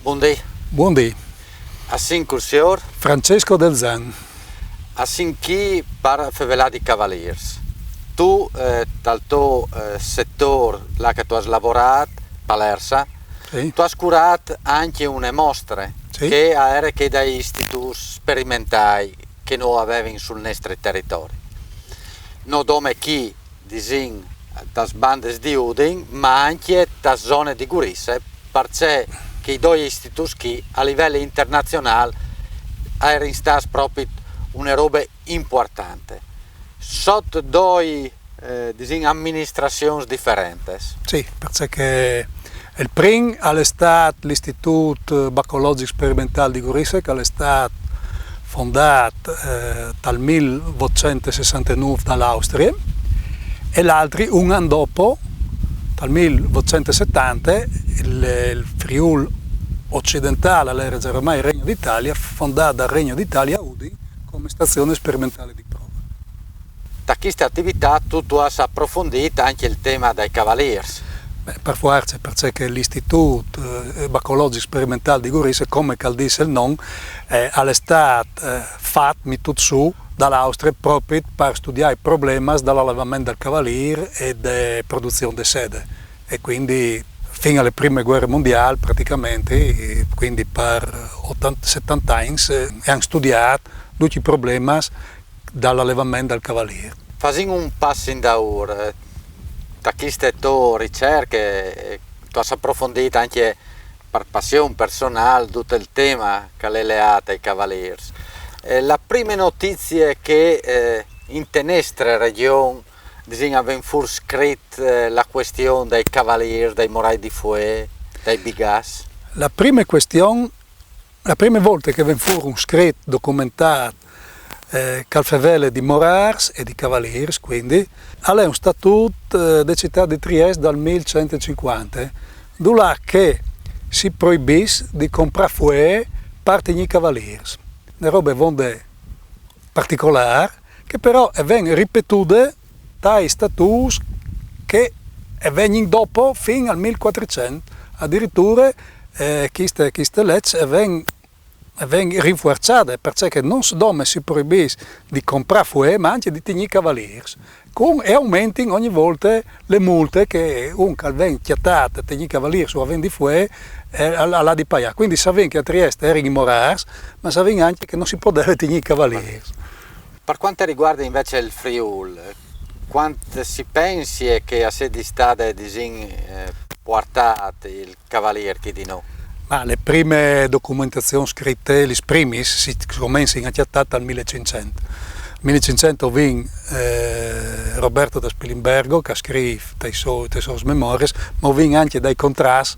Buondì. Buondì. Assin Cursior. Francesco Del Zan. Assin chi per Fevelà di Cavaliers. Tu, dal tuo settore, là che tu hai lavorato, Palersa, Sì. tu hai curato anche una mostre Sì. che erano che dai istituti sperimentali che noi avevamo sul nostro territorio. Non come chi disin das bandes di Udin, ma anche da zone di Gurisse, perché che i due istituti che a livello internazionale erano stati proprio una roba importante. Sotto due amministrazioni differenti. Sì, perché il primo è stato l'Istituto Bacologico Sperimentale di Gurisse, che è stato fondato dal 1869 dall'Austria, e l'altro, un anno dopo, dal 1870, il Friuli occidentale era già ormai il Regno d'Italia, fondato dal Regno d'Italia a Udine come stazione sperimentale di prova. Da queste attività tu hai approfondito anche il tema dei Cavaliers. Per forza, perché l'Istituto Bacologico Sperimentale di Gurisse, come dice il nome, è stato fatto tutto su dall'Austria proprio per studiare i problemi dell'allevamento del cavaliere e della produzione di sede. E quindi fino alle prime guerre mondiali praticamente, quindi per 70 anni hanno studiato tutti i problemi dall'allevamento del cavaliere. Facciamo un passo in da ora. Da queste tue ricerche tu hai approfondito anche per passione personale tutto il tema che è legato ai cavalieri. La prima notizia che in nostra regione aveva scritto la questione dei cavalieri, dei morai di Fouet, dei Bigas. La prima volta che fu scritto, documentato Calfevele di Morars e di Cavaliers, quindi è un statuto della città di Trieste dal 1150, dove che si proibisce di comprare fouet per i Cavaliers. Una roba particolare che però viene ripetuta dai statuti che vengono dopo fino al 1400, addirittura queste leggi vengono rinforzate, perché non solo si proibisce di comprare fouet, ma anche di tenere cavalieri. E aumentano ogni volta le multe che un viene chiattato a tenere cavalieri o a vendere fouet alla di pagare. Quindi sapete che a Trieste erano i morars, ma sapete anche che non si poteva tenere cavalieri. Per quanto riguarda invece il Friuli, quanto si pensi che sia di stato portato il cavaliere che di no? Ma le prime documentazioni scritte, le prime, si cominciano a chiattare dal 1500. Nel 1500 viene Roberto da Spilimbergo che scrive le sue memorie, ma viene anche dai contrasti,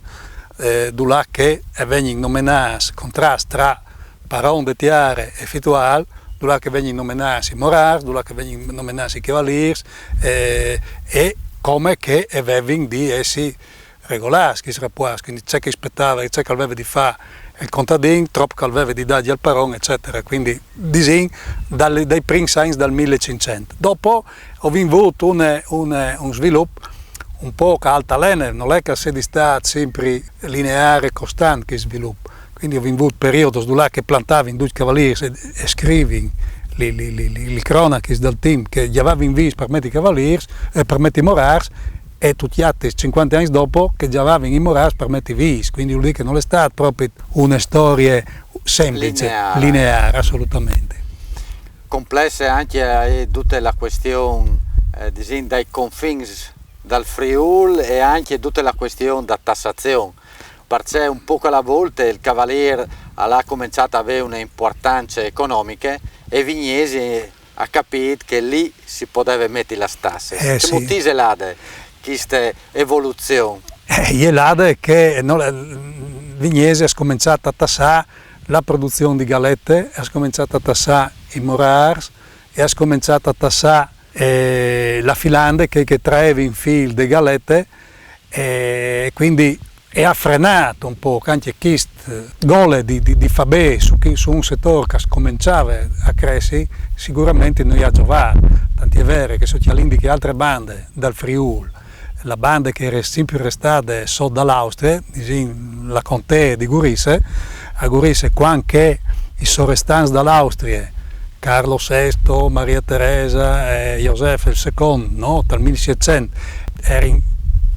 dove che vengono nominati contrasti tra parole di tiare e fitual, dove che vengono nominati i morars, dove che vengono nominati i cavalieri, e come che avevano di essi regolari, quindi c'è che aspettava, c'è che aveva di fare il contadino, troppo che aveva di dargli al paron, eccetera. Quindi disegno dai primi signs dal 1500. Dopo ho avuto un sviluppo un po' altalene, non è che sia stato sempre lineare e costante che sviluppo. Quindi ho avuto periodi dove che plantavo in due cavalieri e scrivi le cronache del team che gli avevano visto per mettere i cavalieri e per mettere i morars, e tutti gli altri 50 anni dopo che già avevano i morars per mettere i vis, quindi vuol dire che non è stata proprio una storia semplice, lineare assolutamente. Complessa anche tutta la questione dei confini dal Friuli e anche tutta la questione della tassazione, perché un po' alla volta il cavaliere ha cominciato ad avere un'importanza economica e Vignesi ha capito che lì si poteva mettere le tasse. Che sì. motivo è questa evoluzione? È che Vignesi ha cominciato a tassare la produzione di galette, ha cominciato a tassare i morars e ha cominciato a tassare la filande che traeva in fil di galette, e quindi ha frenato un po' anche queste gole di Fabè su un settore che cominciava a crescere, sicuramente non ha giovato. Tanti è vero che sono indiche altre bande dal Friuli la banda che era sempre restata sotto dall'Austria, la Contea di Gurisse, a Gurisse quando i sovrastati dall'Austria, Carlo VI, Maria Teresa e Giuseppe II, no, dal 1700, erano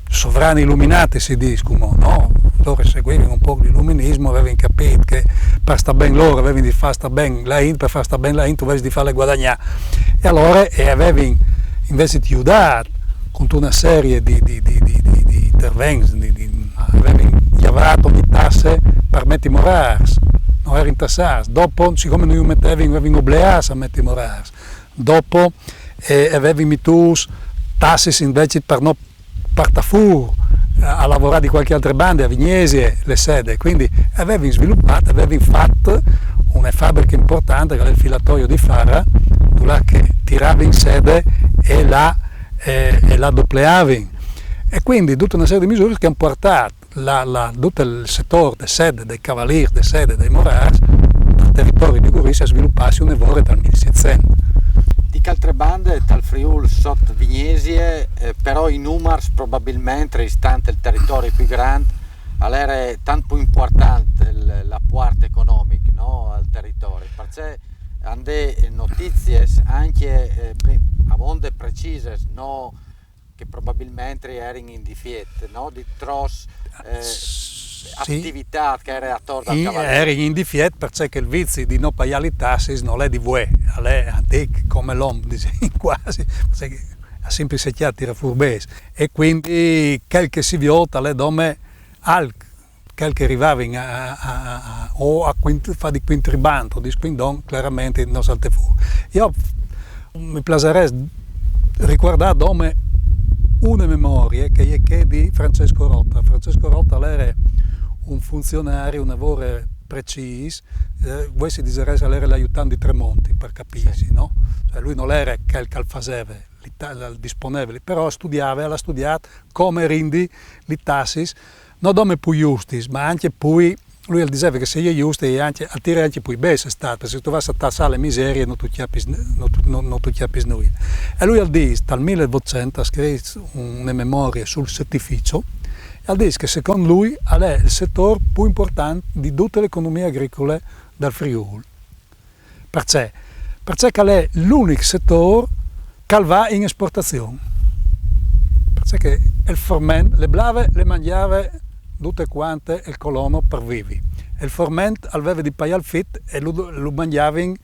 sovrani illuminati, si dicono, no? Loro seguivano un po' l'illuminismo, avevano capito che per stare bene loro, avevano di fare stare bene la Int, per fare stare bene la Int, avevano di farle guadagnare. E allora avevano invece di aiutare con una serie di interventi, avevano lavorato ogni tasse per mettere morars. Non erano tassati, dopo siccome noi avevamo obbligati a mettere morars, dopo avevamo messo tasse invece per non partire fuori a lavorare di qualche altra banda, a Vignesi, le sede, quindi avevamo sviluppato, avevamo fatto una fabbrica importante che era il filatoio di Farra, che tirava in sede e la doppiavano. E quindi tutta una serie di misure che hanno portato tutto il settore delle sede, dei cavalieri, delle sede, dei morars, dal territorio di Gurisse a svilupparsi un lavoro dal 1700. Di che altre bande dal Friuli sotto Vignesie, però i numeri probabilmente, istante il territorio più grande, era tanto più importante la parte economica, no, al territorio. Perché hanno notizie anche a volte precise, no, che probabilmente erano in difetto, no, di tros attività che era attorno al cavaliere. Erano in difetto perché il vizio di non pagare le tasse non è di voi, è antico come l'uomo, quasi, perché ha sempre secchiato tira furbese. E quindi quel che si vota le dome quel che arrivavano a fare di quintribando, di squindon, chiaramente non salte fuori. Io mi piacerebbe ricordare dome una memoria che è di Francesco Rotta. Francesco Rotta era un funzionario, un lavoro preciso, voi si direbbe che era l'aiutante di Tremonti, per capirsi, sì. No? Cioè lui non era quel che faceva, disponibile, però ha studiato come rendi le tasse, non come più giusti, ma anche poi, lui diceva che se è giusto è anche, attira anche più bene stato, se tu vai a tassare le miserie non tu capisci noi. E lui dice, dal 1800 ha scritto una memoria sul settificio, e dice che secondo lui è il settore più importante di tutta l'economia agricola del Friuli. Perché? Perché è l'unico settore che va in esportazione. Perché il forment, le blave le mangiava tutte quante il colono per vivi. Il forment aveva di pagare il fit e lo mangiava in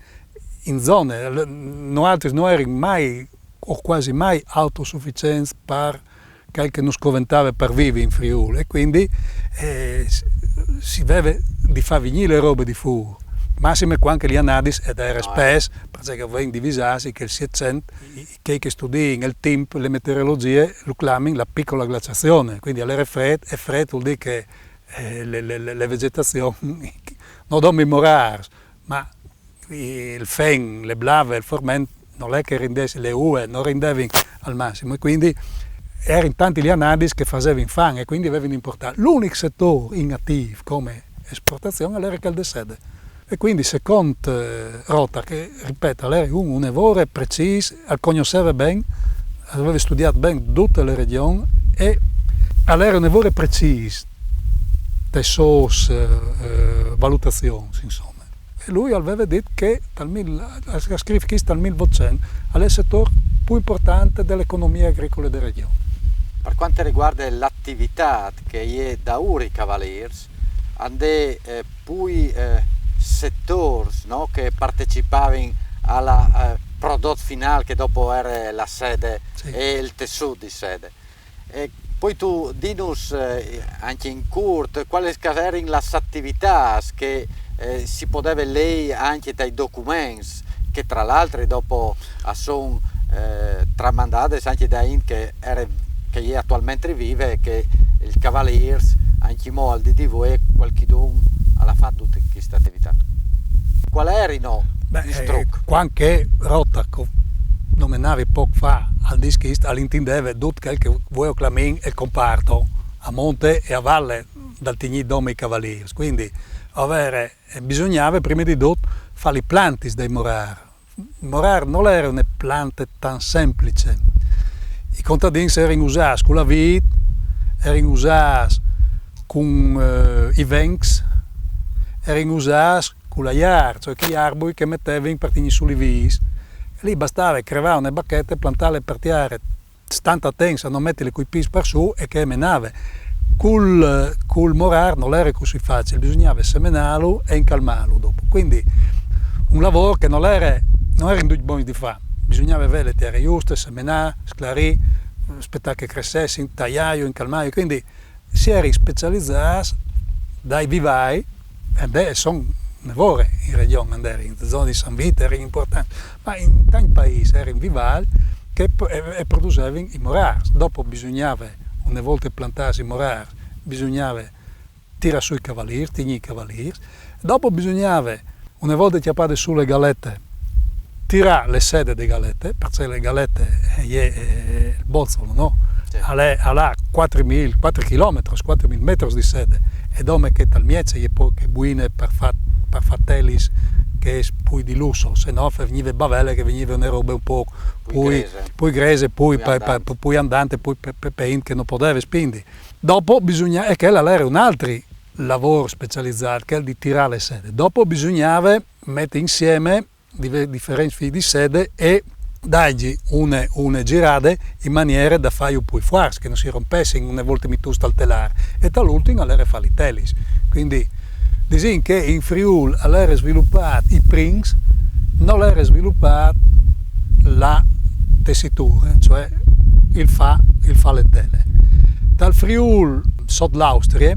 zone. Noi altri non erano mai o quasi mai autosufficienti per quel che non scoventava per vivi in Friuli, e quindi si aveva di far venire le robe di fuori. Massime quando gli anadis ed era spesso, perché avevano divisati che il 700, che studiano il tempo, le meteorologie, lo chiamano la piccola glaciazione, quindi all'era freddo vuol dire che le vegetazioni non devono morire, ma il fen, le blave, il formento non è che rendesse le ue, non rendevano al massimo, e quindi erano tanti gli anadis che facevano fan e quindi avevano importato. L'unico settore inattivo come esportazione era il de sede. E quindi secondo Rotta, che ripeto, era un lavoro preciso, conosceva bene, aveva studiato bene tutte le regioni e era un lavoro preciso, le sue valutazioni, insomma. E lui aveva detto che ha scritto che dal 1800 è il settore più importante dell'economia agricola della regione. Per quanto riguarda l'attività che è da Uri Cavaliers, hanno poi settori, no, che partecipavano al prodotto finale che dopo era la sede, sì, e il tessuto di sede. E poi tu dici anche in corto quali erano le attività che si poteva leggere anche dai documenti che tra l'altro dopo sono tramandate anche da che è attualmente vive e che il Cavaliers anche molti di voi qualcuno ha fatto tutte queste attività. Quali erano i trucchi? Quando Rotta nominava poco fa al dischist, all'intendeva tutto quel che vuoi chiamare il comparto a monte e a valle dal Tigni Dome i Cavalieri. Quindi bisognava prima di tutto fare i planti dei morar. Morar non era una pianta tan semplice. I contadini erano usati con la vite, erano usati con i venks, erano usati con la iar, cioè gli arbori che mettevano per tenere sulle vis. E lì bastava crevare una bacchetta, plantarle per tirare tanta tensa, non metterle coi pis per su e che menave. Col morar non era così facile, bisognava semenarlo e incalmarlo dopo. Quindi un lavoro che non era in due buoni di fare, bisognava avere le terre giuste, semenare, sclarire, aspettare che crescesse, tagliare, incalmare. Quindi si era specializzati dai vivai, e sono nevore in regione, in zone di San Vito era importante, ma in tanti paesi era in vivai che producevano i morars. Dopo bisognava, una volta plantati i morars, bisognava tirare su i cavalieri, tignere i cavalieri. Dopo bisognava, una volta chiappate sulle galette, tirare le sede delle galette, perché le galette il bozzolo, no? Ha 4 km, 4.000 metri di sede, e dove che tal miezze è poi che buine per fare telis che è poi di lusso, se no veniva bavelle che venivano robe un po' poi grese, poi andante, poi pein che non poteva spingere. Dopo bisogna, e che era un altro lavoro specializzato, che è il di tirare le sede. Dopo bisognava mettere insieme differenti fili di sede e dargli una girate in maniera da fare poi fuori, che non si rompesse in una volta mi tu staltelare. E dall'ultimo all'era fare i telis. Quindi dicono che in Friuli all'era sviluppato i prings, non era sviluppata la tessitura, cioè il fa le tele. Dal Friuli sotto l'Austria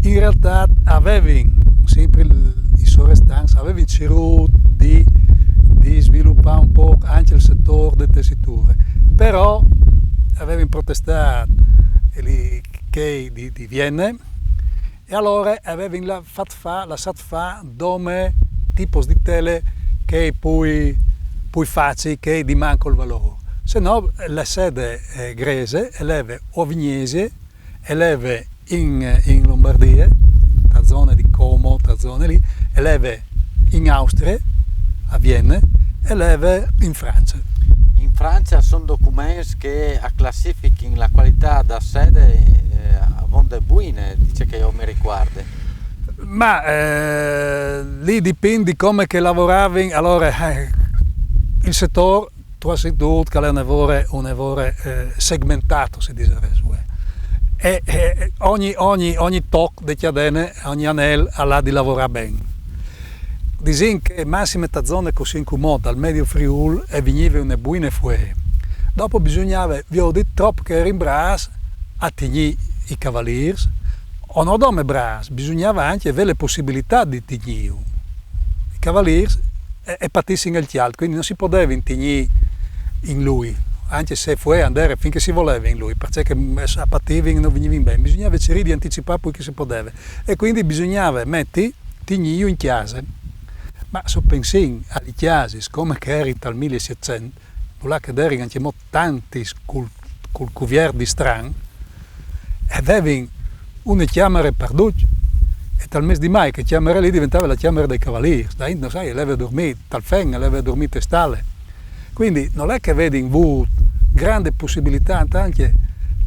in realtà avevano sempre i sovrastanti, avevano cercato di sviluppare un po' anche il settore delle tessiture, però avevano protestato che di Vienna. E allora avevano lasciato fare dome tipi di tele che poi facili, che di manco il valore. Se no la sede grese eleve o vignese, eleve in Lombardia, la zona di Como, la zona lì, eleve in Austria, a Vienna, eleve in Francia. In Francia sono documenti che classificano la qualità da sede vonde buine, dice che io mi ricordo. Ma lì dipende di come che lavoravi. Allora il settore tu hai detto che è un lavoro segmentato, si dice e ogni tocco di chiadene, ogni anello ha di lavorare bene. Dicono che massime zone così incomode dal Medio Friuli e veniva una buona fuori. Dopo bisognava, vi ho detto troppo che era in bras a tignire i cavalieri, o non come bras, bisognava anche avere le possibilità di tignire i cavalieri e partissero il chialto, quindi non si poteva tignire in lui, anche se fu andare finché si voleva in lui, perché a pattivano non venivano bene, bisognava cercare di anticipare poi che si poteva, e quindi bisognava mettere tignire in chiesa. Ma se pensi alle chiese come che erano dal 1700, là che erano anche tanti col cuvier di stran, avevano una chiamera per tutti, e dal mese di mai che chiamera lì diventava la chiamera dei cavalieri, non sai, aveva dormito tal fenga, aveva dormito stalle. Quindi non è che avevano avuto grande possibilità anche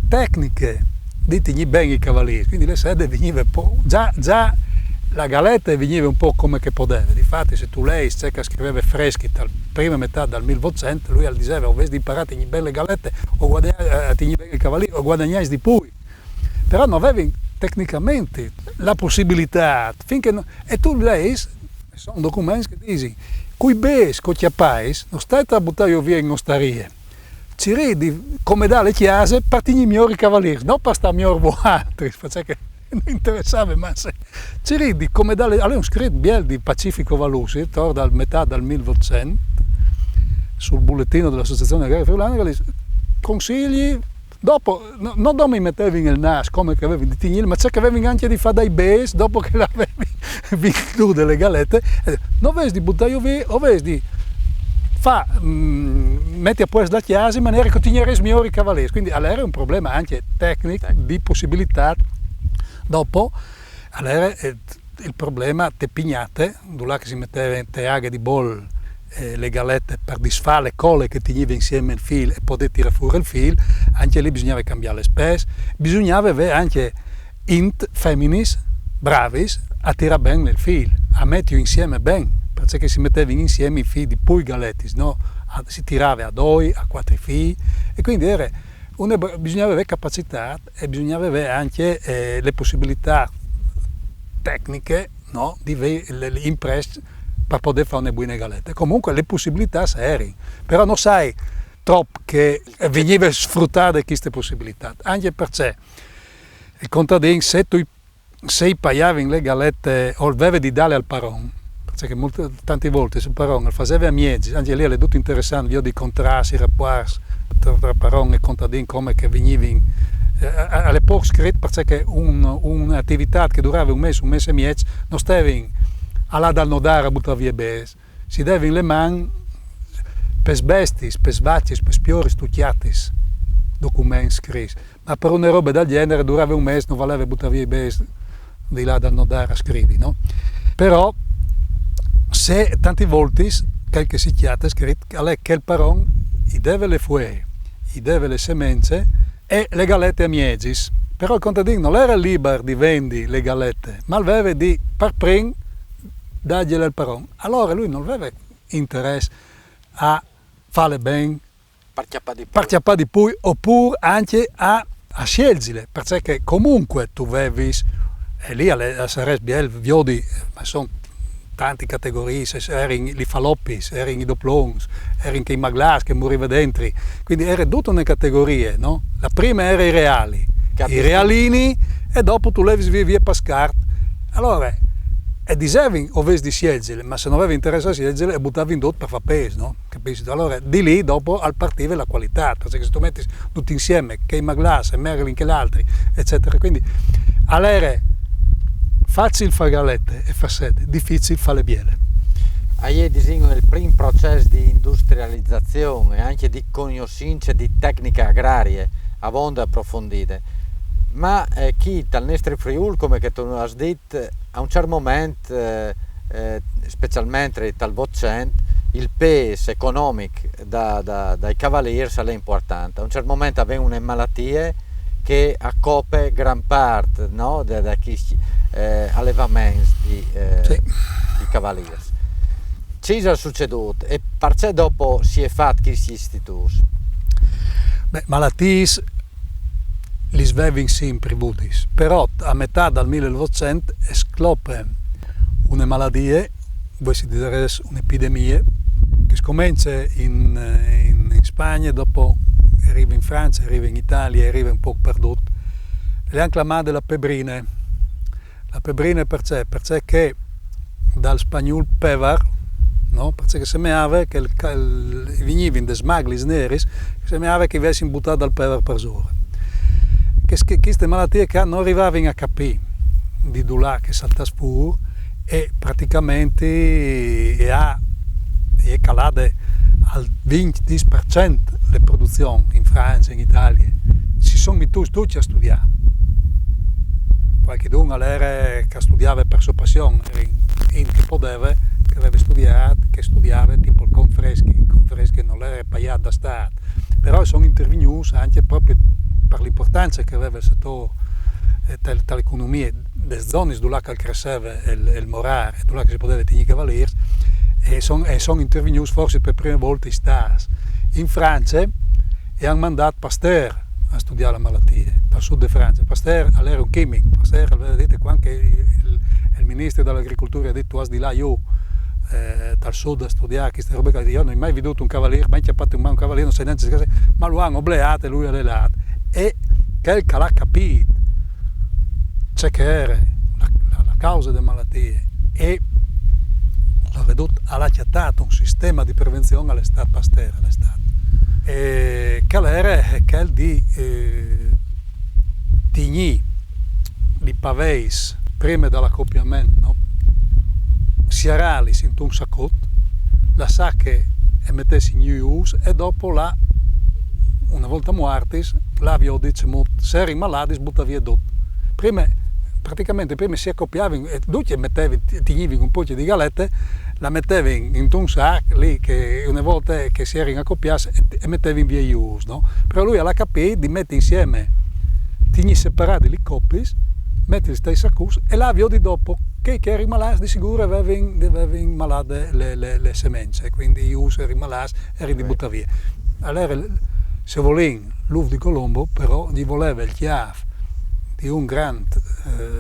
tecniche di tenere bene i cavalieri, quindi le sede venivano un po', già la galetta veniva un po' come che poteva. Difatti se tu lei c'è che scriveva freschi dalla prima metà del 1800, lui diceva o vedi imparare a tenere belle galette o a tenere bene i cavalieri o guadagnare di più. Però non avevi tecnicamente la possibilità, finché e tu lei, sono documenti che dicono, coi bes, con i pais, non stai a buttare via in osterie, ci ridi come da le chiese per tenere migliori cavalieri, non per stare migliori voi altri, perché non interessava, ma se ci ridi come da le... Allora un scritto biel di Pacifico Valusi, dal metà del 1800, sul bollettino dell'Associazione Agraria Friulana, che dice, consigli. Dopo, non mi mettevi nel naso come che avevi di tignire, ma c'è che avevi anche di fare dai bes dopo che l'avevi vinto delle galette. Non vedi di buttare via, o vedi di metti a posto la chiesa in maniera che tignere i migliori cavalieri. Quindi allora è un problema anche tecnico di possibilità. Dopo, allora il problema te pignate, là che si metteva in teaghe di bol le galette per disfare le colle che teneva insieme il fil e poter tirare fuori il fil, anche lì bisognava cambiare le spese, bisognava avere anche int feminis bravis a tirare bene il fil, a mettere insieme bene, perché si mettevano insieme i fili di poi galetti, no? Si tirava a 2, a 4 fili e quindi bisognava avere capacità e bisognava avere anche le possibilità tecniche, no? Di avere impresse per poter fare una buone galette. Comunque le possibilità c'erano, però non sai troppo che veniva sfruttate queste possibilità, anche perché il contadino se tu sei pagavi le galette o avevi di dare al paron, perché tante volte sul paron lo faceva a miezi, anche lì è tutto interessante, io di contrasti, rapporti tra paron e contadino come che venivano all'epoca scritto perché un'attività che durava un mese e mezzo non stavi alla dal nodare a buttare via bes, si deve in le mani per bestis, per svacci, per spiori stucchiatis, documenti scritti, ma per una roba del genere durava un mese, non valeva buttare via i bes di là dal nodare a scrivi, no? Però se tante volte qualche sicchiata scritto che il paron gli deve le fue, gli deve le semenze e le galette a miegis, però il contadino non era libero di vendere le galette, ma aveva di per prima dargliele al paron. Allora lui non aveva interesse a farle bene, parchiappare di più, oppure anche a scegliere, perché comunque tu avevi, e lì a Sares Biel, viodi, ma sono tante categorie, erano i faloppis, erano i doplons, erano i maglas che moriva dentro, quindi era tutta una categoria, no? La prima era i reali, i realini, e dopo tu levi via Pascart. Allora, e dicevi ovesi di scegliere, ma se non avevi interesse a scegliere e buttavi in dotto per fare peso, no? Capisci? Allora di lì dopo al partiva la qualità, perché se tu metti tutti insieme, che i Maglas, e Merlin, che gli altri, eccetera, quindi all'era facile fare galette e fare sede, difficile fare le biele. Hai disegno il primo processo di industrializzazione e anche di conoscenza di tecniche agrarie a volte approfondite. Ma chi dal nostro Friuli, come che tu hai detto, a un certo momento, specialmente dal Vocent, il peso economico dai cavalieri è importante. A un certo momento aveva una malattia che accopre gran parte, no, da questi allevamenti di cavalieri. Ci è succeduto e perché dopo si è fatto questi istituti? Beh, malattie li svevi sempre budis, però a metà del 1900 scopre una malattia, voi si dice un'epidemia, che comincia in Spagna, dopo arriva in Francia, arriva in Italia, arriva un po' perduto. Le hanno chiamata la pebrina. La pebrina perché? Perché dal spagnolo pevar, no? Perché sembrava che venivano dei smagli neri, sembrava che avessero buttato dal pevar per giorno. Queste malattie che non arrivavano a capire di là che saltasse fuori e praticamente è calata al 20% le produzioni in Francia e in Italia. Si sono messi tutti a studiare. Qualcuno all'era che studiava per sua passione, che poteva, che aveva studiato, che studiava tipo il Confreschi non era pagato da Stato, però sono intervenuti anche proprio per l'importanza che aveva il settore dell'economia, delle zone dove cresceva il morare, dove si poteva tenere i cavalieri, e sono intervenuti forse per la prima volta in Stati. In Francia e hanno mandato Pasteur a studiare la malattia, dal sud di Francia. Pasteur era un chimico, Pasteur aveva detto quando il ministro dell'agricoltura ha detto tu di là io dal sud a studiare queste robe, io non ho mai veduto un cavaliere, mai chiappato in mano un cavaliere, non sai neanche, ma lo hanno obbligato e lui ha relato. E quel che l'ha capito c'è che era la causa delle malattie e l'ha veduto, ha accettato un sistema di prevenzione all'estate Pasteur, e che era quel di tigni di paveis prima dell'accoppiamento, no? Sierali in un saccotto, la sacche e mettessi in uso e dopo una volta mortis, l'avio dice se eri malati butta via tutto. Praticamente prima si accoppiavano e tutti mettevi, tignivi un po' di galette, la mettevi in un sacco lì che una volta che si era accoppiato e mettevi in via ius, no? Però lui ha capito di mettere insieme tigni separati le coppie, metti gli stessi accus e là di dopo che era malato di sicuro avevano malate le semenze, quindi ius era malato e di buttare via. Allora se voleva l'uovo di Colombo però gli voleva il chiave di un grande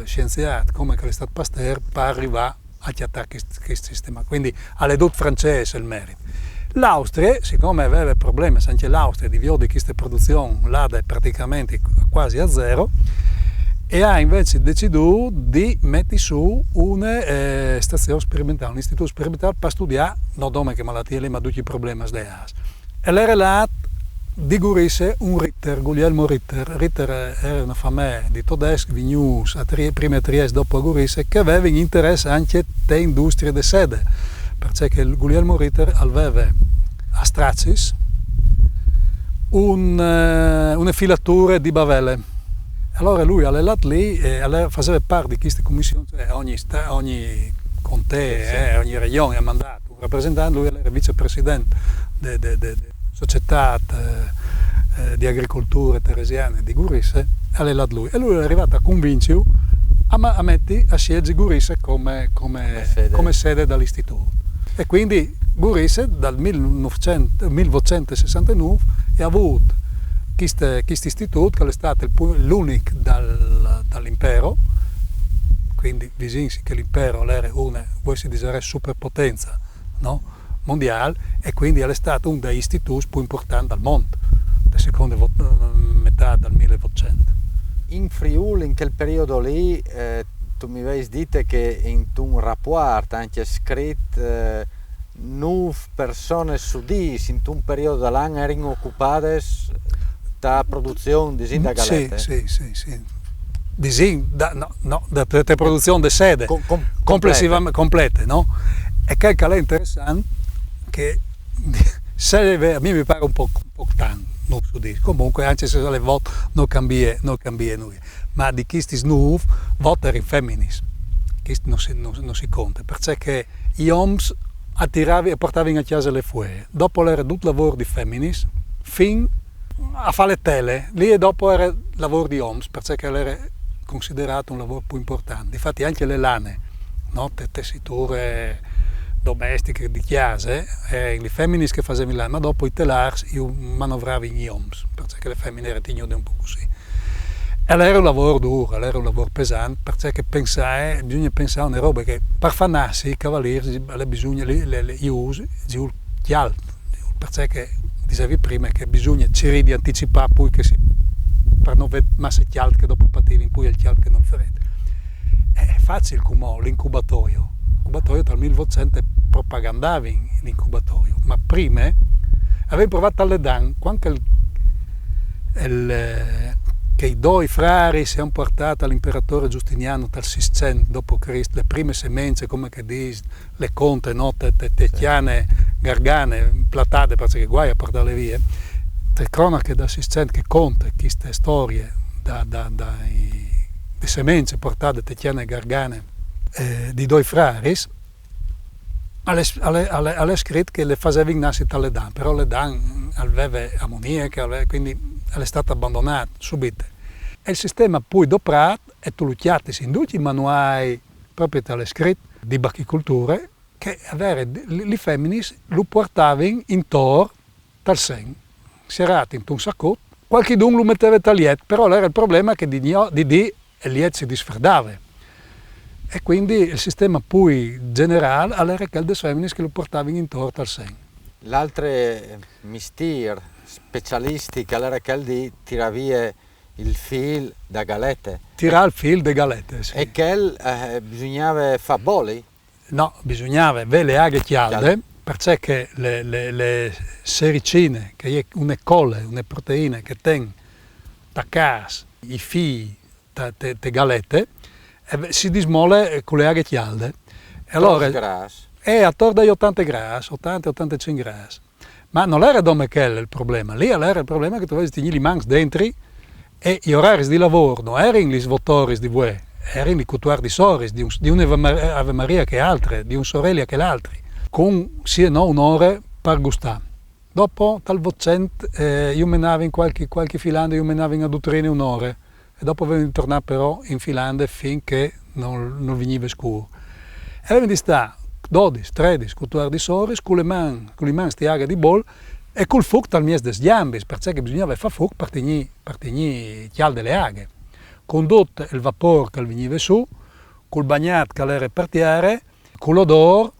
scienziato come che è stato Pasteur per arrivare a chiattare questo sistema, quindi alle due francesi il merito. L'Austria, siccome aveva problemi anche l'Austria di di questa produzione là è praticamente quasi a zero, e ha invece deciso di mettere su una stazione sperimentale, un istituto sperimentale per studiare non solo che malattie ma tutti i problemi delle AS. E l'era là di Gurisse un Ritter, Guglielmo Ritter. Ritter era una famiglia di tedeschi venuti prima a Trieste dopo a Gurisse che aveva interesse anche alle industrie di sede, perché Guglielmo Ritter aveva a Strazis una filatura di bavelle. Allora lui era lì e faceva parte di queste commissioni, cioè ogni conte, ogni regione ha mandato un rappresentante, lui era vicepresidente della società di agricoltura teresiana di Gurisse, era lui. E lui è arrivato a convincere a scegliere Gurisse come sede dell'istituto. E quindi Gurisse dal 1969 ha avuto questo istituto che è stato l'unico dall'impero, quindi disinsi che l'impero era una, voi si dice, superpotenza, no? Mondiale, e quindi è stato uno degli istituti più importanti al mondo, la seconda metà del 1800. In Friuli, in quel periodo lì, tu mi avevi detto che in un rapporto anche scritto 9 persone su 10 in un periodo dell'anno erano occupate da produzione di galette. Sì. Da produzione di sede complessivamente complete, no? E che è interessante che a me mi pare un po' tanto, non so dire. Comunque anche se le volte non cambia nulla, ma di questi 9 votano in femminis, questo non si conta, perché gli uomini attiravi e portavi a casa le fuoie. Dopo era tutto lavoro di femminis, fin a fare le tele, lì e dopo era lavoro di uomini, perché era considerato un lavoro più importante. Infatti anche le lane, no? Tessiture domestiche di chiese, erano le femmine che facevano lane, ma dopo i telars io manovravo gli uomini, perché le femmine erano un po' così. E era un lavoro duro, era un lavoro pesante, perché bisogna pensare a una roba che per fanarsi i cavalieri bisogna le use di chialto, perché dicevi prima che bisogna cercare di anticipare poi che per non vedere massa chialto che dopo pativi poi il chialto che non farete. È facile come l'incubatorio dal 1800 propagandavi l'incubatorio, ma prima avevo provato alle Dan quando che i due frari si hanno portato all'imperatore Giustiniano dal 600 d.C. le prime semenze, come che dice, le conte, no? Tettiane, gargane, platate, perché guai a portarle via. Le cronache da 600 che conta queste storie le semenze portate tettiane e gargane di due frari, alle scritto che le facevano nascere alle Dan, però le Dan aveva ammoniaca, quindi è stato abbandonato subito. E il sistema poi dopo è tulucciato in tutti i manuali proprio dalle scritte di bachicoltura che le femmine lo portavano intorno dal sen, serrato in un saccotto, qualche lo metteva taglietto, però era il problema che di il liet si disfreddava. E quindi il sistema poi generale era che le femmine che lo portavano intorno al sen. L'altro mistero specialistico era che di tirare via il fil da galette. Tirare il fil da galette, sì. E che bisognava fare bolli? No, bisognava avere le aghe chialde, perché le sericine, che è una colle, una proteina che tiene da casa i fili di galette, si dismole con le aghe chialde. Allora, è attorno agli 80 gradi, 80-85 gradi. Ma non era come quello il problema, lì era il problema che tu avevi gli mancs dentro e gli orari di lavoro non erano gli svotori di voi, erano i cutuari di Soris, di una Ave Maria che altre, di un Sorelia che l'altri. con sia no un'ora per gustare. Dopo tal vocent io menavo in qualche Finlandia, io menavo in Adutrine un'ora e dopo avevo tornato però in Finlandia finché non veniva scuro. E avevo di stare 12, 13, 14 ore con le mani stiaga di bol e col fuoco dal mies des gambis, perché bisognava fare fuoco per tenere chial delle aghe. Condotto il vapore che veniva su, col bagnat che era per terra, con l'odore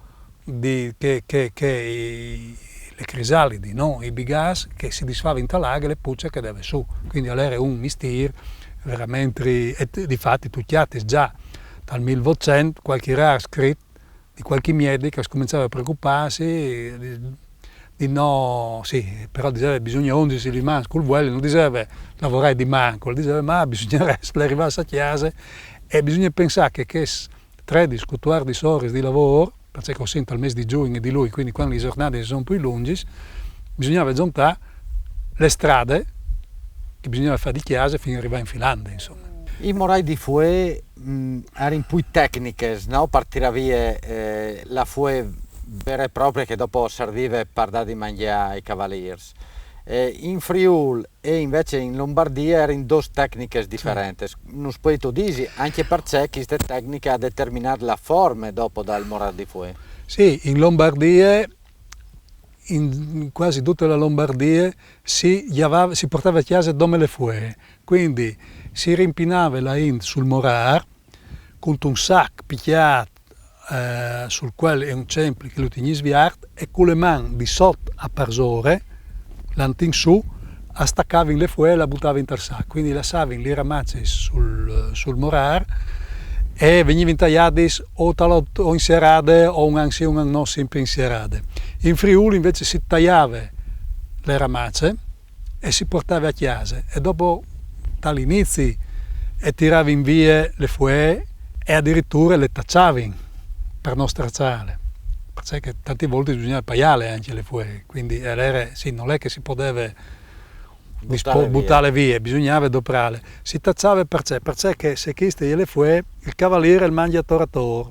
che le crisalidi, no? I bigas che si disfava in talaghe le pucce che deve su. Quindi era un mistero veramente, e difatti tutti già dal 1800 qualche raro scritto di qualche medico che cominciava a preoccuparsi di no, sì, però diceva bisogna 11 rimane col vuelo, non diceva lavorare di manco, diceva ma bisogna arrivare a chiesa e bisogna pensare che 13 14 ore di lavoro, perché così al mese di giugno e di lui, quindi quando le giornate sono più lunghe, bisognava giuntare le strade che bisognava fare di chiesa fino ad arrivare in Finlandia, insomma. I morai di fue erano più tecniche, no? Per tirare via la fue vera e propria che dopo serviva per dare di mangiare ai cavalieri. In Friuli e invece in Lombardia erano due tecniche differenti. Sì. Non puoi tu dire, anche perché queste tecniche ha determinato la forma dopo dal morai di fue. Sì, in Lombardia, in quasi tutta la Lombardia, si portava a chiesa dove le fue. Quindi si rimpinava la Ind sul morar con un sacco picchiato sul quale è un cempli che lo tieni sviato e con le mani di sotto a parsore, l'antin su, staccavi le fue e la buttavi in tal sacco. Quindi lasciavi le ramazze sul morar e venivano tagliati o in serrade o un anno non sempre in serrade. In Friuli invece si tagliava le ramazze e si portava a chiesa e dopo dall'inizio e tiravi in via le fue e addirittura le tacciavi per non strazzarle, perché tante volte bisognava pagare anche le fue, quindi sì, non è che si poteva buttare via, bisognava doprarle. Si tacciava perché se queste le fue, il cavaliere il mangia torator,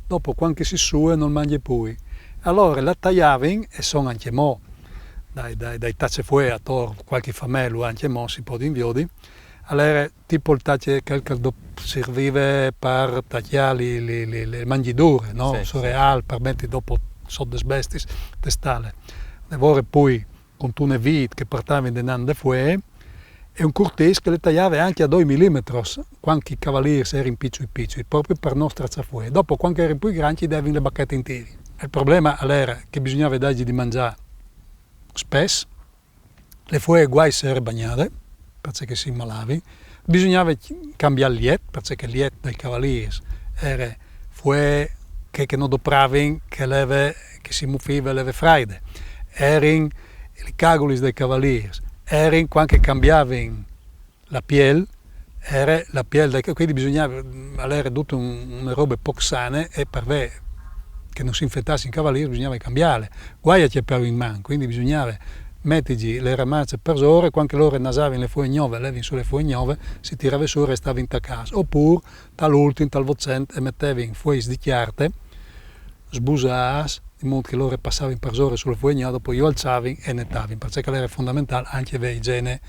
dopo quando si sue non mangia più. Allora la tagliavano e sono anche mo, dai tacce fue a tor, qualche famello anche mo si può inviodi. Allora, tipo il tacce che serviva per tagliare le mangiadure, no? Sì, Surreal, per mettere dopo sotto bestie, testale. Lavora poi con tune vite che portavano in de fue e un cortese che le tagliava anche a 2 mm, quando i cavalieri erano piccoli, proprio per non strazzare fue. Dopo, quando erano più grandi, davano le bacchette intere. Il problema era che bisognava dargli di mangiare spesso, le fue guai se erano bagnate, perché si malavi, bisognava cambiare il liet, perché il liet dei cavalieri era fue che non dopravano che si muffiva le fraide, erano i cagoli dei cavalieri, erano quando cambiavano la pelle, era la pelle, quindi bisognava avere tutte una roba poco sane e per che non si infettasse in cavalieri bisognava cambiarle, guai a chiappare in mano, quindi bisognava mettergli le ramazze per ore, quando loro nasavano le fue nuove, levi sulle fue nuove, si tirava su e restava in casa. Oppure, tal'ultimo, tal'vocente, e mettevi in fue sdicchiate, sbusas, in modo che loro passavano per ore sulle fue nuove, poi io alzavi e nettavano, perché era fondamentale anche per l'igiene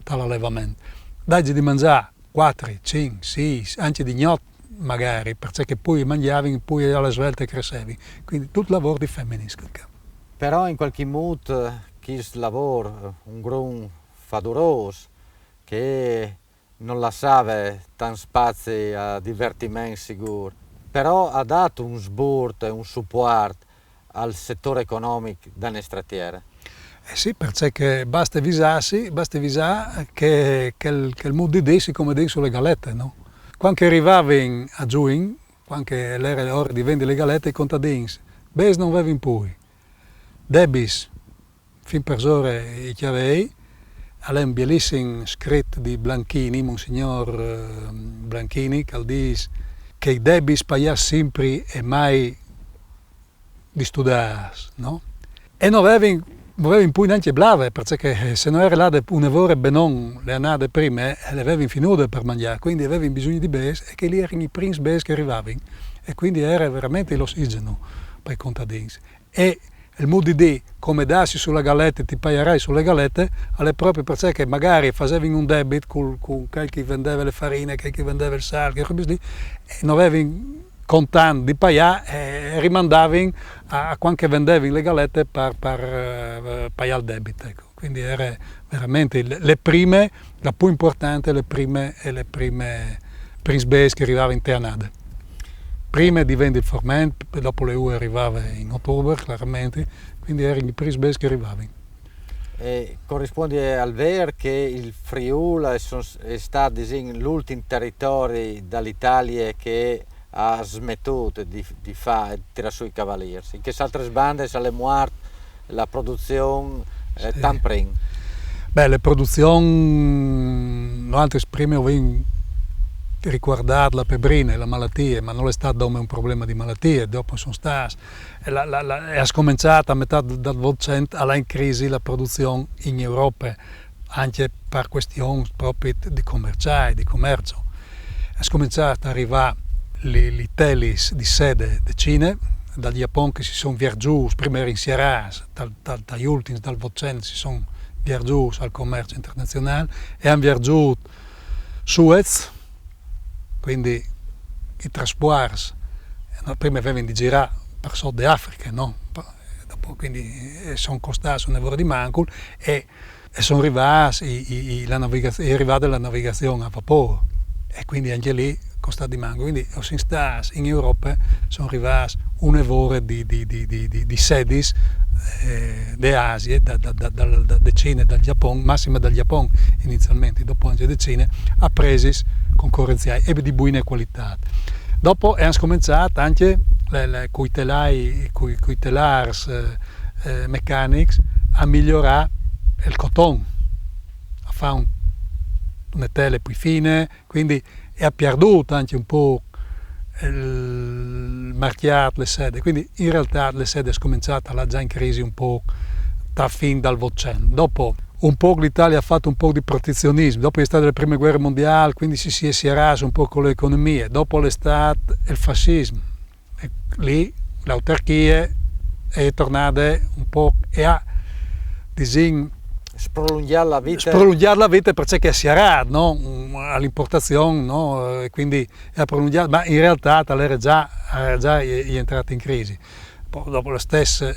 dall'allevamento. Dagli di mangiare 4, 5, 6, anche di gnot magari, perché poi mangiavi, poi alla svelta crescevi. Quindi tutto lavoro di femminisco. Però in qualche modo questo lavoro, un gran faduroso, che non lasciava tanto spazio a divertimento sicuro, però ha dato un sburto e un supporto al settore economico da stratiere. Sì, perché basta avvisare che il mood di desi come dei sulle galette, no? Quando arrivavano a giugno, quando era l'ora di vendere le galette, i contadini, bes non avevano più, debis, fin per ore i chiavei, c'è un bellissimo scritto di Blanchini, Monsignor Blanchini, che dice che i debis pagare sempre e mai di studiare, no? E non avevano più neanche blave, perché se non era là un'ora benon le annate prime, le avevano finite per mangiare, quindi avevano bisogno di bes e che lì erano i primi bes che arrivavano. e quindi era veramente l'ossigeno per i contadini. E il modo di come darsi sulla galetta, ti pagherai sulle galette, alle proprie perché magari facevi un debito con chi vendeva le farine, chi vendeva il sale, e non avevi contando di pagare e rimandavi a quando vendevi le galette per pagare il debito. Ecco. Quindi era veramente le prime, la più importante, le prime base che arrivavano in Teanade. Prima di vendere il Forment, dopo le UE arrivava in ottobre, chiaramente, quindi erano i primi base che arrivavano. E corrisponde al vero che il Friuli è stato l'ultimo territorio dall'Italia che ha smettuto di tirare su i cavalieri. In che altre bande alle morte la produzione tan prima? Beh, le produzioni, altre prime riguardato la pebrina e la malattia, ma non è stato un problema di malattie, dopo sono stati. È cominciata a metà del Novecento alla in crisi la produzione in Europa, anche per questioni proprio di commercio. È cominciata ad arrivare le telis di sede di Cina, dal Giappone che si sono viaggiati, prima in Sierra, dagli ultimi, dal Novecento si sono viaggiati al commercio internazionale e hanno viaggiato Suez, quindi i trasporti prima avevano di girare per Sud Africa, no? Dopo quindi sono costati un lavoro di mancul e sono arrivati è arrivata la navigazione a vapore e quindi anche lì costato di mancul. Quindi in Europa sono arrivati un lavoro di sedi di Asia, da Cina e dal Giappone, massima dal Giappone inizialmente, dopo anche da Cina, a presi concorrenziali e di buona qualità. Dopo è cominciato anche con i telars meccanici a migliorare il cotone, a fare una tele più fine, quindi ha perduto anche un po' il marchiato, le sede, quindi in realtà le sede sono cominciate a già in crisi un po' da fin dal Novecento. Dopo un po' l'Italia ha fatto un po' di protezionismo, dopo l'estate delle prime guerre mondiali, quindi si è sierrato un po' con le economie, dopo l'estate il fascismo, e lì l'autarchia è tornata un po' e ha sprolungare la vita perché è sierrato, no? All'importazione, no? E quindi è prolungato, ma in realtà era già è entrato in crisi. Poi, dopo lo stesso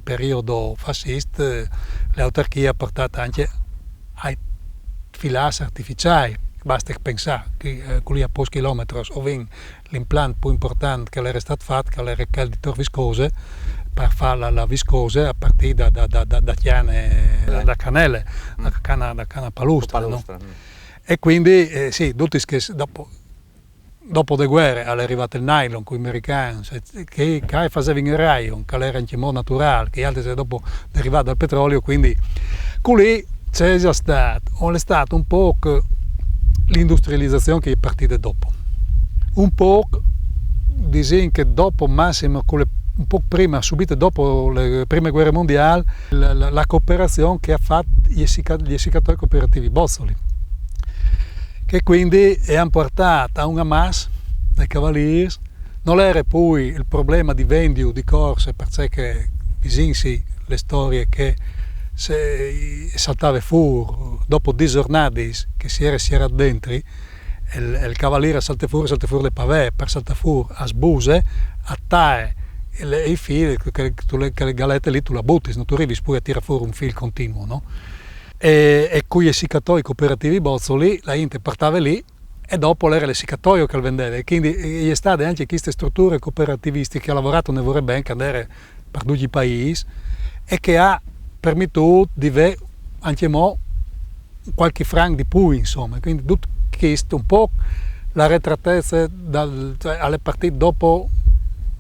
periodo fascista, l'autarchia ha portato anche ai filari artificiali. Basta pensare che lì a pochi chilometri l'impianto più importante che era stato fatto, che era il calditore viscose, per fare la viscose a partire da canele, da canna palustra. No? E quindi sì, tutti che dopo le guerre è arrivato il nylon con gli americani, che facevano il rayon, che era anche modo naturale, che altri dopo derivava dal petrolio, quindi lì c'è già stato, è stato un po' l'industrializzazione che è partita dopo. Un po' disegno che dopo massimo un po' prima, subito dopo le prime guerre mondiali, la cooperazione che ha fatto gli essiccatori cooperativi Bozzoli, che quindi hanno portato a una massa dei cavalieri. Non era poi il problema di vendio di corse, perché visinsi le storie che se saltava fuori dopo 10 giornate che si era dentro, il cavaliere salta fuori le pavè per saltare fuori a sbuse, a tae i fili, che le galette lì tu la butti, non tu arrivi poi a tirare fuori un fil continuo, no? E con gli essiccatori cooperativi Bozzoli la Inte portava lì e dopo era l'essiccatoio che lo vendeva, e quindi è state anche queste strutture cooperativistiche che ha lavorato nel Vorre Bank andare per tutti i paesi e che ha permesso di avere anche qualche franc di più, insomma, quindi tutto questo un po' la retratezza alle partite dopo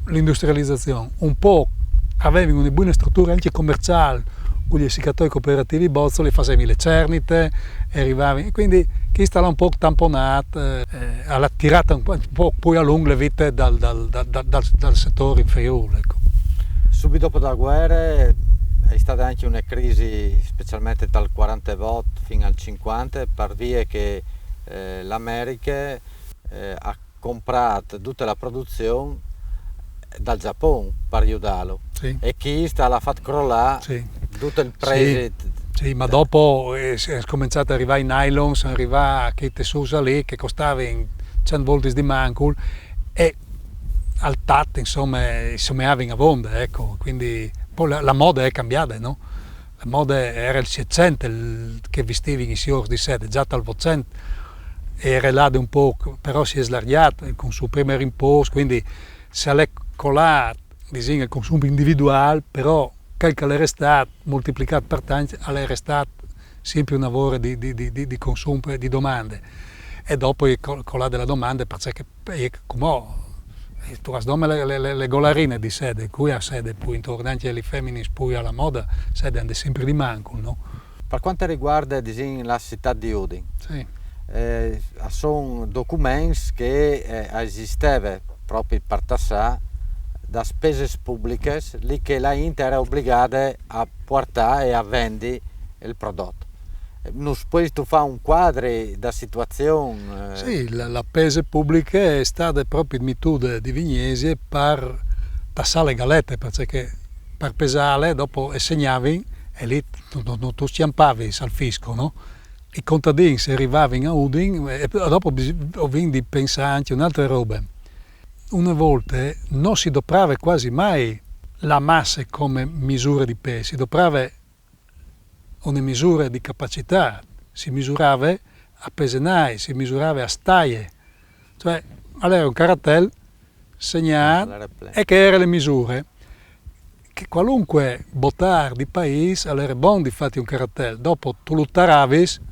l'industrializzazione, un po' avevano una buona struttura anche commerciale con gli essiccatori cooperativi Bozzoli, facevano le cernite, arrivavano, quindi questa l'ha un po' tamponata, ha tirato un po' poi a lungo le vite dal settore inferiore. Ecco. Subito dopo la guerra è stata anche una crisi, specialmente dal 48 fino al 50, per via che l'America ha comprato tutta la produzione dal Giappone per aiutarlo. Sì. E chi l'ha fatto crollare Sì. tutto il prezzo. Sì, ma dopo è cominciato ad arrivare i nylon, sono arrivati quei tessuti lì che costavano 100 volte di mancul e al tatto insomma avevano a vonda, ecco, quindi poi la moda è cambiata, no? La moda era il 600 che vestivano i signori di sede, già dal 800 era là un po', però si è slargato con il suo primo rimposto, quindi se è colato il consumo individuale, però quel che è stato moltiplicato per tanti è restato sempre un lavoro di consumo e di domande, e dopo con la della domanda perché come tu hai le golarine di sede, cui ha sede poi intorno anche alle femmine, poi alla moda sede hanno sempre di manco, no? Per quanto riguarda la città di Udine, sì. Sono documenti che esistevano proprio per tassare da spese pubbliche lì che la Inter era obbligata a portare e a vendere il prodotto. Non puoi tu fare un quadro da situazione? Sì, la spesa pubblica è stata proprio in metodo di Vignesi per tassare le galette, perché per pesare dopo segnavi e lì tu sciampavi al fisco, no? I contadini si arrivavano a Udine e dopo ho vinto di pensare anche a un'altra roba. Una volta non si doprava quasi mai la massa come misura di peso, si doprava una misura di capacità, si misurava a pesenai, si misurava a staglie, cioè era un cartello segnato e che erano le misure. Che qualunque botar di paese era buono di fare un cartello, dopo tu lo taravi,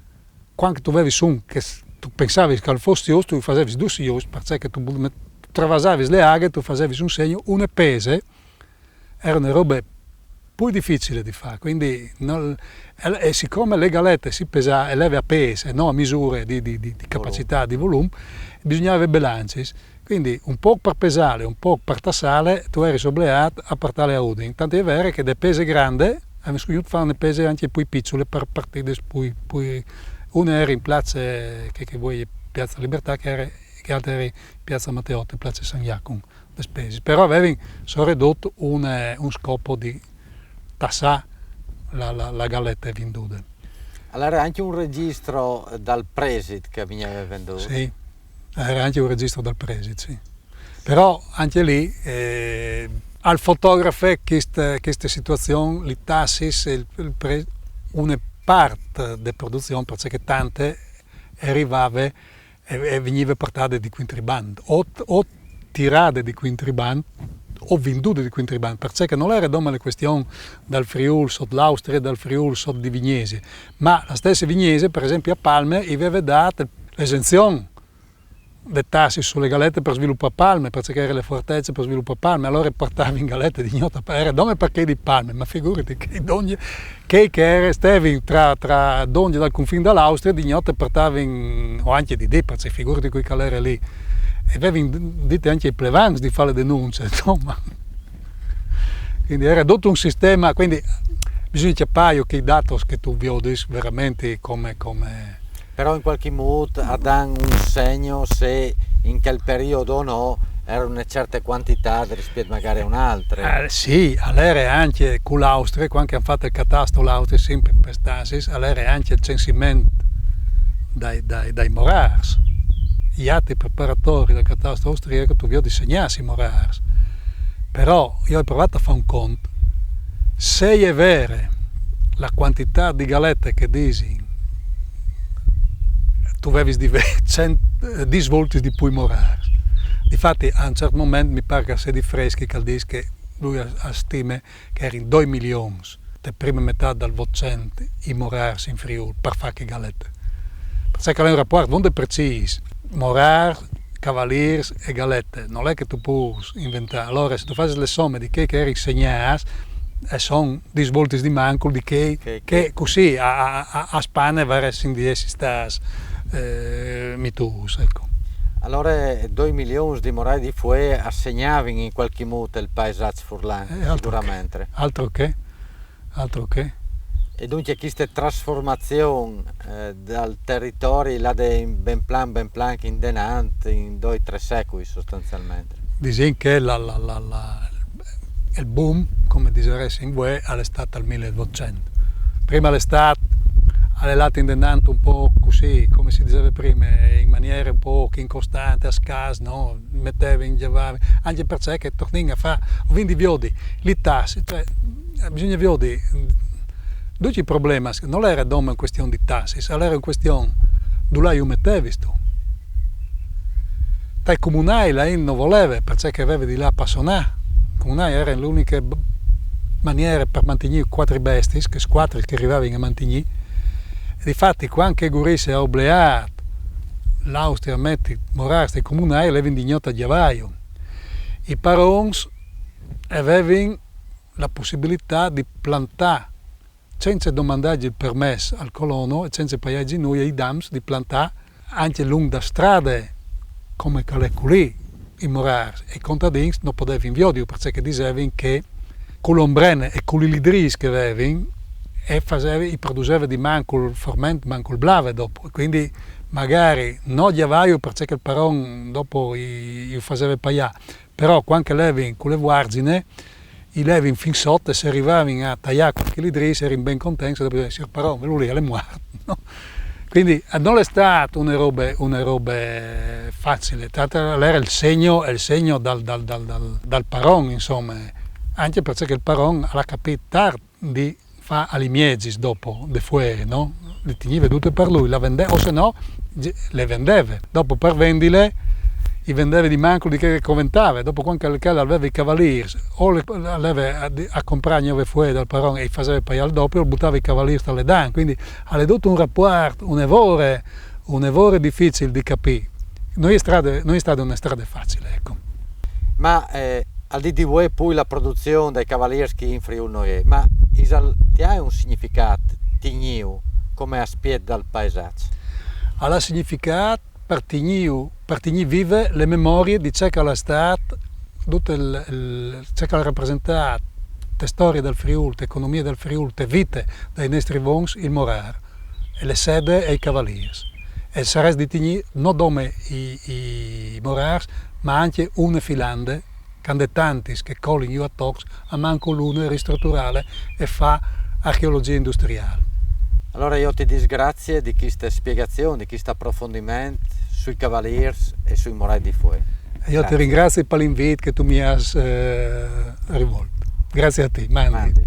quando tu avevi un che tu pensavi che fosse giusto, tu facevi due giusto, perché tu travasavi le aghe, tu facevi un segno, una pese, erano robe più difficili di fare, quindi e siccome le galette si pesavano, le a pese, non a misure di capacità, di volume, bisognava avere bilanci, quindi un po' per pesare, un po' per tassare, tu eri obbligato a portare a Udine, tanto è vero che le pese grandi, avevano sconosciuto fare le pese anche più piccole per partire poi una era in piazza che voi Piazza Libertà, che altra era in Piazza Matteotti, Piazza San Giacomo, le spese. Però avevano ridotto un scopo di tassare la galletta venduta. Allora anche un registro dal preside che veniva venduto? Sì, era anche un registro dal preside, sì. Però anche lì al fotografo questa situazione, li tassi, una parte della produzione, perché tante arrivava e veniva portate di quintriband, o tirate di quintriband, o vendute di quintriband, perché non era come la questione dal Friuli sotto l'Austria e dal Friuli sotto di Vignese, ma la stessa Vignese, per esempio a Palme, aveva dato l'esenzione dei tassi sulle galette per sviluppare Palme, perché erano le fortezze per sviluppare Palme, allora portavi in galette di gnota, era come perché di Palme, ma figurati che donne che stavi tra donne dal confine dall'Austria, di gnota portavi, o anche di perché figurati quei calere lì, e avevi dite anche i plevans di fare le denunce, insomma. Quindi era tutto un sistema, quindi bisogna capire che i dati che tu vedi veramente come però in qualche modo danno un segno se in quel periodo o no era una certa quantità rispetto magari a un'altra. Sì, all'era anche con l'Austria, quando hanno fatto il catasto l'Austria sempre per stasis, all'era anche il censimento dai morars. Gli atti preparatori del catasto austriaco tu vi disegnassi i morars. Però io ho provato a fare un conto. Se è vera la quantità di galette che dici, tu avevi 10 volte di più morars. Difatti a un certo momento mi pare che sia di freschi che dice che lui ha stime che erano 2 milioni la prima metà del 800 i morars in Friuli per fare che galette. Perché è un rapporto molto preciso, morar, cavaliers e galette, non è che tu puoi inventare. Allora se tu fai le somme di che erano segnati, sono 10 volte di manco di che così a Spagna varessero di essi stati mitus, ecco. Allora 2 milioni di morari di fue assegnavano in qualche modo il paesaggio furlano, sicuramente. Altro che. E dunque questa trasformazione dal territorio là di ben plan in denant in 2-3 secoli sostanzialmente. Diciamo che il boom, come diceresti in UE, è stato al 1200. Prima l'estate è andato in denant un po' così, come si diceva prima, in maniera un po' incostante, a scaso, no? Mettevi in giavavi, anche perché tornando a fare, quindi vedi, le tasse, cioè bisogna vedere. Due problemi, non era una questione di tasse, era una questione di là io mettevi tu. Il comunale non voleva, perché aveva di là appassionato. Il comunale era l'unica maniera per mantenere 4 bestie, che squadre che arrivavano a mantenere. E difatti, quando Gurisse ha obbligato l'Austria a mettere morarsi comunale, avevano dignato a Giavaio. I parons avevano la possibilità di plantare senza domandare il permesso al colono e senza pagare noi ai dams di plantare anche lungo la strada come calcolì i morars e i contadini non potevano inviare perché dicevano che con l'ombrene e con i lidris che avevano e produceva di manco il formento, manco il blave dopo, quindi magari non giavaio perché il paron dopo gli faceva pagare, però quando levavano con le guargine i levavano fin sotto e se arrivavano a tagliare qualche lidris erano ben contenti, dopo dicevano però lui è morto. No? Quindi non è stata una roba facile, era il segno dal paron, insomma, anche perché il paron ha capito tardi di fare alle miegis dopo le fuere, no? Le teneva tutte per lui, la vendeva, o se no le vendeva, dopo per vendile i vendeva di manco di che commentava, dopo quando aveva i cavalieri o le aveva a comprare nuove fuori dal paron e faceva pagare il doppio, buttava i cavalieri dalle dan, quindi ha tutto un rapporto, un evore difficile di capire. Non è stata una strada facile, ecco. Ma al di voi poi la produzione dei cavalieri che in Friuli, ma ti ha un significato tigniu come aspetto dal paesaggio? Ha significato per tigniu vive le memorie di ciò che è stato, ciò che ha rappresentato le storie del Friuli, l'economia del Friuli, le vite dei nostri vons, il morar, e le sede e i cavalieri. E sarà di tigni non come i morars, ma anche une filande, quando tanti che colgono io a tox, a manco l'uno ristrutturale e fa archeologia industriale. Allora io ti disgrazio di questa spiegazione, di questo approfondimento sui cavalieri e sui morai di fuori. Io ti ringrazio per l'invito che tu mi hai rivolto. Grazie a te, Mandi.